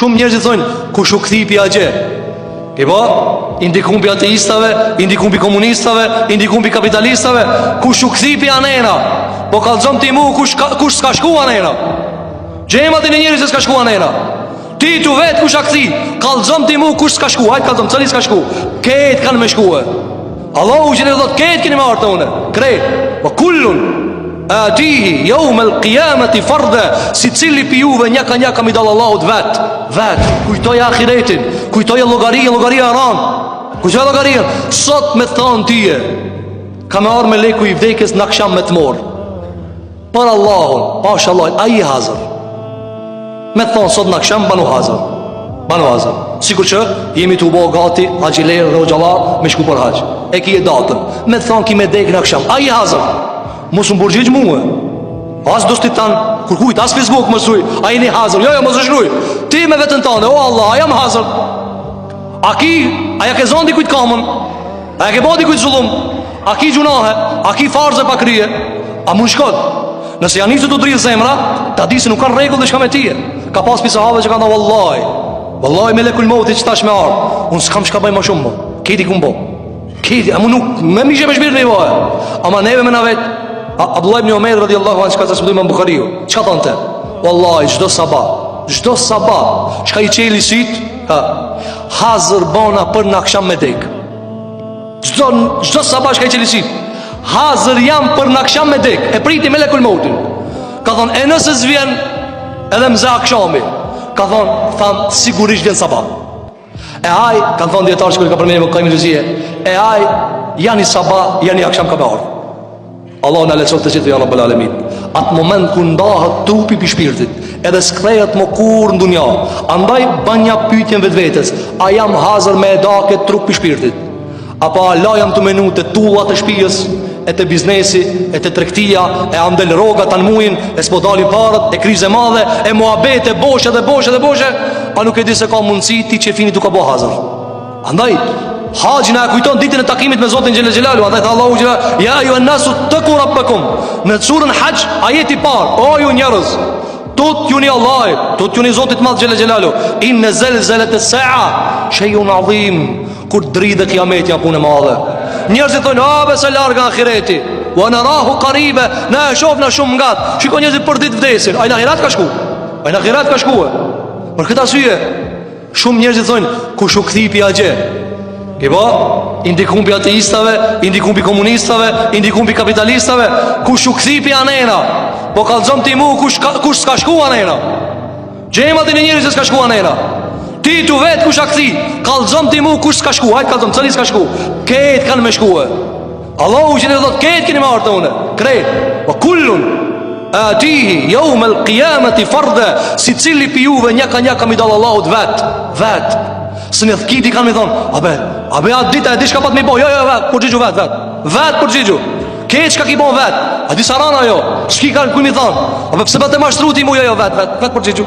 Shumë njerëzit thonë, kush u kthi pi agje. E po, indikum pi ateistave, indikum pi komunistave, indikum pi kapitalistave, kush u kthi pi anena. Po kallzon ti mu kush s'ka shku anena. Gjematin e njerëzit s'ka shku anena. Ti tu vet kush a kthi, kallzon ti mu kush s'ka shku. Hajt kallzon, cili s'ka shku. Ket kanë me shkuë. Allahu që ne thot ket keni marrë unë. Kret. Po kullun atihi yawm al-qiyamati farda, si cili pi juve një ka mi dall Allahut vet. Kujtoj ahiretin, kujtoj llogaria ran. Kujtoj llogaria. Sot me thon tije, ka me arë me leku i vdekjes në akşam me të mor. Për Allahun, pashallah, ai i hazër. Me thon sot në akşam banu hazër. Sikur që jemi të ubo gati, haqiler dhe o gjallar, me shku për haq. E ki e datën. Me thon ki me dek në akşam, ai i hazër. Mos më burgjigj mua. As do sti tan kur kujt, as Facebook më thuj, ai jeni hazër. Jo, mos e shkruaj. Ti me veten tande, o Allah, jam hazër. A ja ke zondi kujt kamën? A ja ke bodi kujt zullum? A ki gjunahe? A ki farze pa krije? A mund shkot? Nëse janë nisur të dridhë zemra, ta di se nuk kanë rregull dhe shka me tije. Ka pas pisahave që kanë thënë wallahi me lekul mauti që tash me ardh. Unë s'kam çka bëj më shumë. Keti ku mbo. Keti, amu nuk më mishë me shpirtin e vaj. Ama neve me na vet. Abdullah ibn Umayr radhiyallahu anhu ka thënë Imam Buhariu. Çka thonte? Wallahi çdo sabah, çka i çeli sit, hazër bona për në akşam me dek. Çdo sabah çka i çeli sit. Hazër jam për në akşam me dek. E priti me lekul mautin. Ka thonë, e nëse s'vjen edhe mza akşami, ka thonë, thamë, sigurisht vjen sabah. E aj, kanë thonë djetarë që kërë ka përmeni më kajmë lëzije, e aj, janë i sabah, janë i akşam ka me orë. Allah në lecot të qitë, ja Rabbel Alemin. Atë moment ku ndahet trupi për shpirtit, edhe s'krejet më kur në dunja, andaj banja pytjen vetë vetës, a jam hazër me edake trup për shpirtit, apo Allah jam të menu të tullat e shpijës, e të biznesi, e të trektia, e andel roga të anmuin, e s'po dalin parët, e krize madhe, e muhabet, e boshe, a nuk e di se ka mundësi ti që fini tu ka bo hazër. Andaj, haqin e kujton ditën e takimit me Zotin Gjellë Gjellalu. Andaj tha Allahu Gjellalu, ja ju e nasu të ku rabbekum. Në të surën haq, ajeti par, o ju njerëz, tut ju një Allah, tut ju një Zotit madhë Gjellë Gjellalu, in në zelzelet e sea, shejun adhim, kur dridhe kiametja punë e madhe. Njerëzit thonë, abe se larga ahireti, wa në rahu karibe, na e shof në shumë ngat. Shiko njerëzit për ditë vdesin, a i në ahiret ka shku, Për këtë asyje, shumë njerëzit thonë, kush u kthi pi agje. E po, indikum pi ateistave, indikum pi komunistave, indikum pi kapitalistave, kush u kthi pi anena. Po kallzon ti mu kush s'ka shku anena. Gjematin e njerëzit s'ka shku anena. Ti tu vet kush a kthi, kallzon ti mu kush s'ka shku. Hajt kallzon, cili s'ka shku. Ket kanë me shkuë. Allahu që ne thot ket keni marrë të une. Kret. Po kullun atihi yawm al-qiyamati farda, si cili pi juve një ka mi dall Allahut vet. Së një thkiti kanë mi thonë, abe atë dita e di shka pat mi bo. Jo, përgjigju vet përgjigju. Keq ka ki bo vet. A di sarana jo, shki kanë kuj mi thonë, abe pëse bat e mashtruti mu, jo, vet përgjigju.